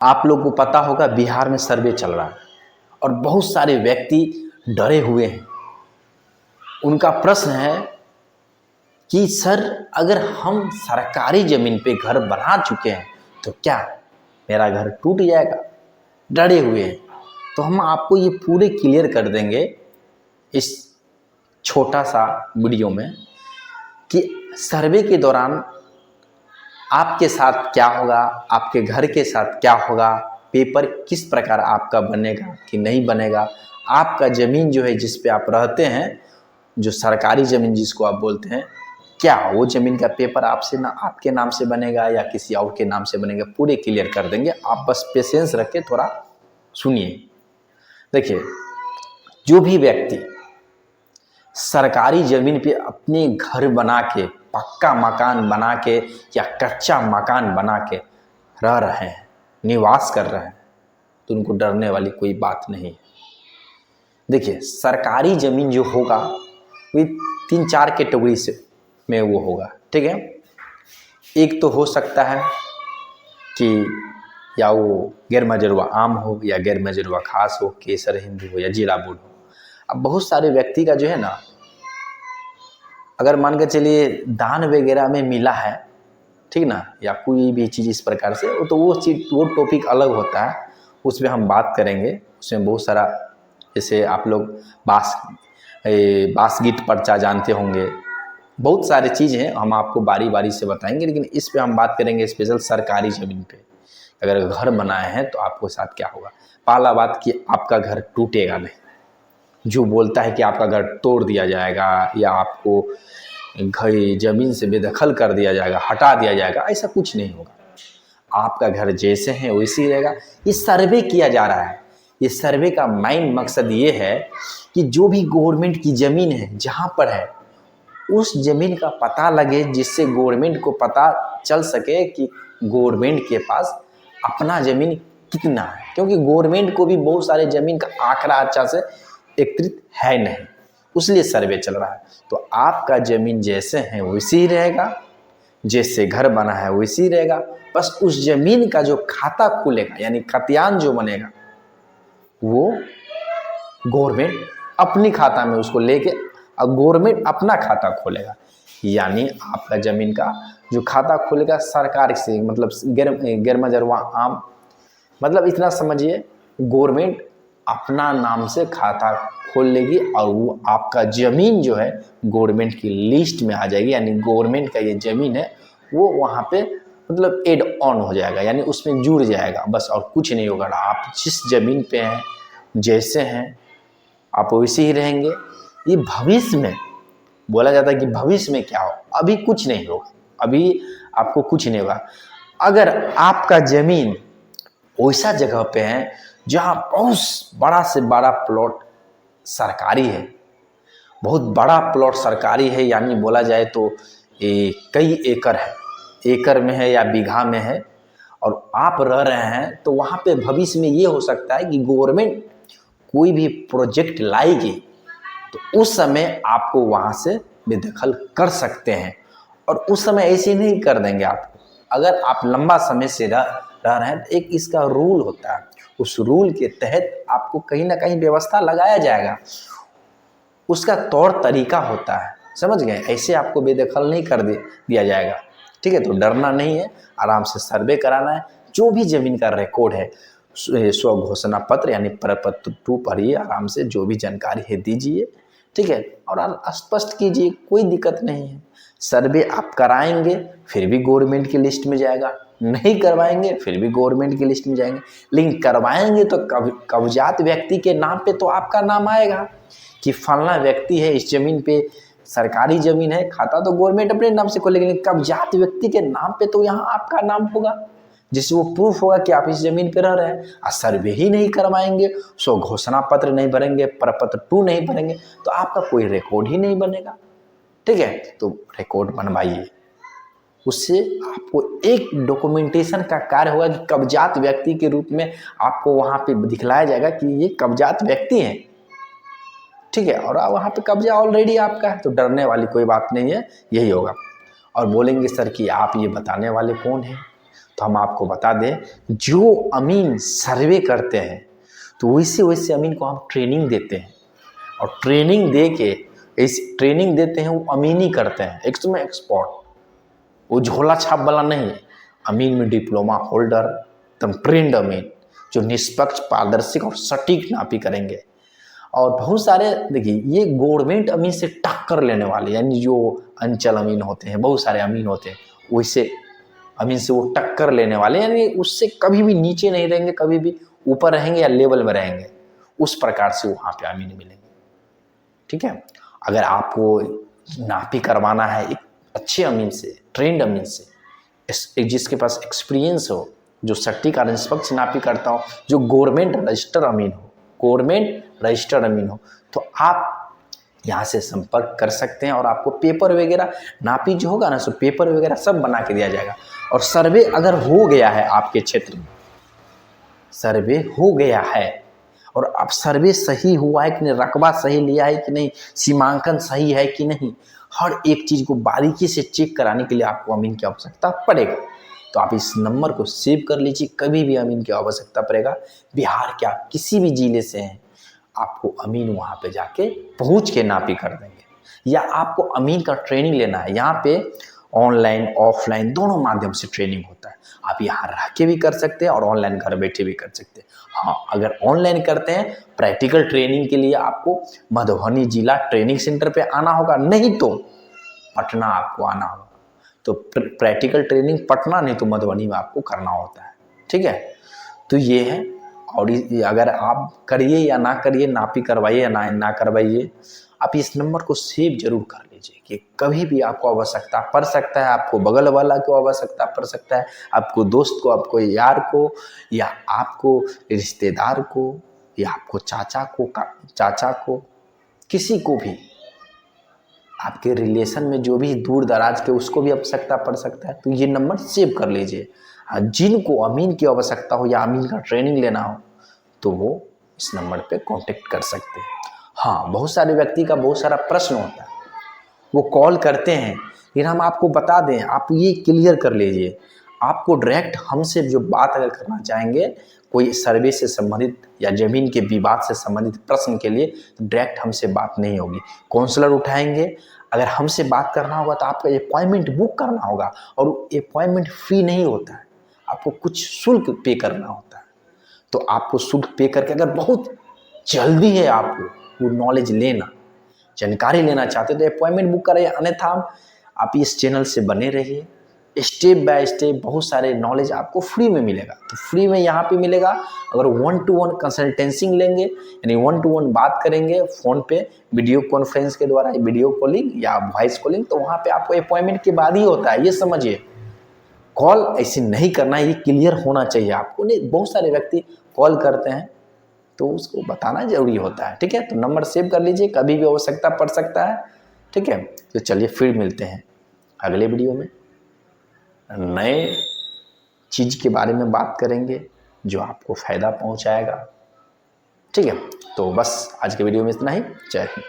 आप लोग को पता होगा बिहार में सर्वे चल रहा है और बहुत सारे व्यक्ति डरे हुए हैं। उनका प्रश्न है कि सर अगर हम सरकारी ज़मीन पे घर बना चुके हैं तो क्या मेरा घर टूट जाएगा? डरे हुए हैं। तो हम आपको ये पूरे क्लियर कर देंगे इस छोटा सा वीडियो में कि सर्वे के दौरान आपके साथ क्या होगा, आपके घर के साथ क्या होगा, पेपर किस प्रकार आपका बनेगा कि नहीं बनेगा, आपका ज़मीन जो है जिस पे आप रहते हैं, जो सरकारी ज़मीन जिसको आप बोलते हैं, क्या वो ज़मीन का पेपर आपसे ना आपके नाम से बनेगा या किसी और के नाम से बनेगा, पूरे क्लियर कर देंगे। आप बस पेशेंस रख के थोड़ा सुनिए। देखिए, जो भी व्यक्ति सरकारी ज़मीन पे अपने घर बना के, पक्का मकान बना के या कच्चा मकान बना के रह रहे हैं, निवास कर रहे हैं, तो उनको डरने वाली कोई बात नहीं है। देखिए, सरकारी ज़मीन जो होगा वो 3-4 कैटेगरी से में वो होगा, ठीक है। एक तो हो सकता है कि या वो गैर मजरूआ आम हो या गैर मजरूआ खास हो, केसर हिंदू हो या जीरा बूढ़ हो। अब बहुत सारे व्यक्ति का जो है ना, अगर मान के चलिए दान वगैरह में मिला है, ठीक ना, या कोई भी चीज़ इस प्रकार से, तो वो चीज़ वो टॉपिक अलग होता है, उसमें हम बात करेंगे। उसमें बहुत सारा, जैसे आप लोग बासगीट पर्चा जानते होंगे, बहुत सारी चीज़ हैं, हम आपको बारी बारी से बताएंगे। लेकिन इस पे हम बात करेंगे स्पेशल सरकारी ज़मीन पे अगर घर बनाए हैं तो आपके साथ क्या होगा। पहला बात कि आपका घर टूटेगा नहीं। जो बोलता है कि आपका घर तोड़ दिया जाएगा या आपको घर ज़मीन से बेदखल कर दिया जाएगा, हटा दिया जाएगा, ऐसा कुछ नहीं होगा। आपका घर जैसे हैं वैसे ही रहेगा। ये सर्वे किया जा रहा है। ये सर्वे का मेन मकसद ये है कि जो भी गवर्नमेंट की ज़मीन है जहाँ पर है, उस ज़मीन का पता लगे, जिससे गवर्नमेंट को पता चल सके कि गवर्नमेंट के पास अपना ज़मीन कितना है। क्योंकि गवर्नमेंट को भी बहुत सारे ज़मीन का आंकड़ा अच्छा से एकत्रित है नहीं, उसलिए सर्वे चल रहा है। तो आपका ज़मीन जैसे है वैसे ही रहेगा, जैसे घर बना है वैसे ही रहेगा। बस उस ज़मीन का जो खाता खुलेगा, यानी खतियान जो बनेगा, वो गवर्नमेंट अपनी खाता में उसको लेके अब गवर्नमेंट अपना खाता खोलेगा। यानी आपका ज़मीन का जो खाता खोलेगा सरकार से, मतलब गैर मजरूआ आम, मतलब इतना समझिए, गवर्नमेंट अपना नाम से खाता खोल लेगी और वो आपका ज़मीन जो है गवर्नमेंट की लिस्ट में आ जाएगी। यानी गवर्नमेंट का ये ज़मीन है वो वहाँ पे मतलब एड ऑन हो जाएगा, यानी उसमें जुड़ जाएगा, बस और कुछ नहीं होगा। आप जिस ज़मीन पे हैं, जैसे हैं, आप वैसे ही रहेंगे। ये भविष्य में बोला जाता है कि भविष्य में क्या हो, अभी कुछ नहीं होगा, अभी आपको कुछ नहीं होगा। अगर आपका ज़मीन वैसा जगह पे है जहाँ बहुत बड़ा से बड़ा प्लॉट सरकारी है, बहुत बड़ा प्लॉट सरकारी है, यानी बोला जाए तो कई एकड़ है, एकड़ में है या बीघा में है, और आप रह रहे हैं, तो वहाँ पे भविष्य में ये हो सकता है कि गवर्नमेंट कोई भी प्रोजेक्ट लाएगी तो उस समय आपको वहाँ से बेदखल कर सकते हैं। और उस समय ऐसे नहीं कर देंगे आपको। अगर आप लंबा समय से रह रहे हैं तो एक इसका रूल होता है, उस रूल के तहत आपको कहीं ना कहीं व्यवस्था लगाया जाएगा, उसका तौर तरीका होता है, समझ गए। ऐसे आपको बेदखल नहीं कर दिया जाएगा, ठीक है। तो डरना नहीं है, आराम से सर्वे कराना है। जो भी ज़मीन का रिकॉर्ड है, स्व घोषणा पत्र यानी प्रपत्र 2 पढ़िए, आराम से जो भी जानकारी है दीजिए, ठीक है, और स्पष्ट कीजिए, कोई दिक्कत नहीं है। सर्वे आप कराएंगे फिर भी गवर्नमेंट की लिस्ट में जाएगा, नहीं करवाएंगे फिर भी गवर्नमेंट की लिस्ट में जाएंगे। लेकिन करवाएंगे तो कब्जात व्यक्ति के नाम पे तो आपका नाम आएगा कि फलना व्यक्ति है, इस ज़मीन पे सरकारी ज़मीन है, खाता तो गवर्नमेंट अपने नाम से खोलेगी, लेकिन कब्जात व्यक्ति के नाम पे तो यहाँ आपका नाम होगा, जिससे वो प्रूफ होगा कि आप इस ज़मीन पे रह रहे हैं। और सर्वे ही नहीं करवाएंगे, सो घोषणा पत्र नहीं भरेंगे, प्रपत्र 2 नहीं भरेंगे, तो आपका कोई रिकॉर्ड ही नहीं बनेगा, ठीक है। तो रिकॉर्ड बनवाइए, उससे आपको एक डॉक्यूमेंटेशन का कार्य होगा कि कब्जात व्यक्ति के रूप में आपको वहाँ पे दिखलाया जाएगा कि ये कब्जात व्यक्ति हैं, ठीक है। और वहाँ पे कब्जा ऑलरेडी आपका है, तो डरने वाली कोई बात नहीं है, यही होगा। और बोलेंगे सर कि आप ये बताने वाले कौन हैं, तो हम आपको बता दें, जो अमीन सर्वे करते हैं तो वैसे वैसे अमीन को हम ट्रेनिंग देते हैं, और ट्रेनिंग दे के ऐसी ट्रेनिंग देते हैं, वो अमीनी करते हैं एकदम एक्सपर्ट, वो झोला छाप वाला नहीं। अमीन में डिप्लोमा होल्डर, एकदम ट्रेंड अमीन, जो निष्पक्ष, पारदर्शी और सटीक नापी करेंगे। और बहुत सारे देखिए, ये गवर्नमेंट अमीन से टक्कर लेने वाले, यानी जो अंचल अमीन होते हैं, बहुत सारे अमीन होते हैं, वैसे अमीन से वो टक्कर लेने वाले, यानी उससे कभी भी नीचे नहीं रहेंगे, कभी भी ऊपर रहेंगे या लेवल में रहेंगे, उस प्रकार से वहाँ पे अमीन मिलेंगे। ठीक है, अगर आपको नापी करवाना है एक अच्छे अमीन से, ट्रेंड अमीन से, जिसके पास एक्सपीरियंस हो, जो सटीक और निष्पक्ष नापी करता हो, जो गवर्नमेंट रजिस्टर्ड अमीन हो, गवर्नमेंट रजिस्टर्ड अमीन हो, तो आप यहाँ से संपर्क कर सकते हैं। और आपको पेपर वगैरह, नापी जो होगा ना, सो पेपर वगैरह सब बना के दिया जाएगा। और सर्वे अगर हो गया है आपके क्षेत्र में, सर्वे हो गया है और अब सर्वे सही हुआ है कि नहीं, रकबा सही लिया है कि नहीं, सीमांकन सही है कि नहीं, हर एक चीज़ को बारीकी से चेक कराने के लिए आपको अमीन की आवश्यकता पड़ेगा। तो आप इस नंबर को सेव कर लीजिए, कभी भी अमीन की आवश्यकता पड़ेगा, बिहार के आप किसी भी जिले से हैं, आपको अमीन वहाँ पे जाके पहुँच के नापी कर देंगे। या आपको अमीन का ट्रेनिंग लेना है, यहाँ पे ऑनलाइन ऑफलाइन दोनों माध्यम से ट्रेनिंग होता है। आप यहाँ रह के भी कर सकते हैं और ऑनलाइन घर बैठे भी कर सकते हैं। हाँ, अगर ऑनलाइन करते हैं प्रैक्टिकल ट्रेनिंग के लिए आपको मधुबनी जिला ट्रेनिंग सेंटर पे आना होगा, नहीं तो पटना आपको आना होगा। तो प्रैक्टिकल ट्रेनिंग पटना नहीं तो मधुबनी में आपको करना होता है। ठीक है, तो ये है। और अगर आप करिए या ना करिए, नापी करवाइए या ना करवाइए, आप इस नंबर को सेव जरूर कर लीजिए कि कभी भी आपको आवश्यकता पड़ सकता है, आपको बगल वाला को आवश्यकता पड़ सकता है, आपको दोस्त को, आपको यार को, या आपको रिश्तेदार को, या आपको चाचा को, किसी को भी, आपके रिलेशन में जो भी दूर दराज के, उसको भी आवश्यकता पड़ सकता है। तो ये नंबर सेव कर लीजिए। जिनको अमीन की आवश्यकता हो या अमीन का ट्रेनिंग लेना हो तो वो इस नंबर पे कांटेक्ट कर सकते हैं। हाँ, बहुत सारे व्यक्ति का बहुत सारा प्रश्न होता है, वो कॉल करते हैं, लेकिन हम आपको बता दें, आप ये क्लियर कर लीजिए, आपको डायरेक्ट हमसे जो बात अगर करना चाहेंगे, कोई सर्वे से संबंधित या ज़मीन के विवाद से संबंधित प्रश्न के लिए, तो डायरेक्ट हमसे बात नहीं होगी, काउंसलर उठाएंगे। अगर हमसे बात करना होगा तो आपका अपॉइंटमेंट बुक करना होगा, और अपॉइंटमेंट फ्री नहीं होता है, आपको कुछ शुल्क पे करना होता है। तो आपको शुल्क पे करके, अगर बहुत जल्दी है आपको वो नॉलेज लेना, जानकारी लेना चाहते तो अपॉइंटमेंट बुक करें, अन्यथा आप इस चैनल से बने रहिए। स्टेप बाय स्टेप बहुत सारे नॉलेज आपको फ्री में मिलेगा। तो फ्री में यहाँ पे मिलेगा। अगर 1-to-1 कंसल्टेंसिंग लेंगे, यानी 1-to-1 बात करेंगे फ़ोन पे, वीडियो कॉन्फ्रेंस के द्वारा, वीडियो कॉलिंग या वॉइस कॉलिंग, तो वहाँ पे आपको अपॉइंटमेंट के बाद ही होता है, ये समझिए। कॉल ऐसे नहीं करना है, ये क्लियर होना चाहिए आपको। नहीं, बहुत सारे व्यक्ति कॉल करते हैं तो उसको बताना जरूरी होता है। ठीक है, तो नंबर सेव कर लीजिए, कभी भी आवश्यकता पड़ सकता है। ठीक है, तो चलिए फिर मिलते हैं अगले वीडियो में, नए चीज़ के बारे में बात करेंगे जो आपको फ़ायदा पहुंचाएगा। ठीक है, तो बस आज के वीडियो में इतना ही। जय हिंद।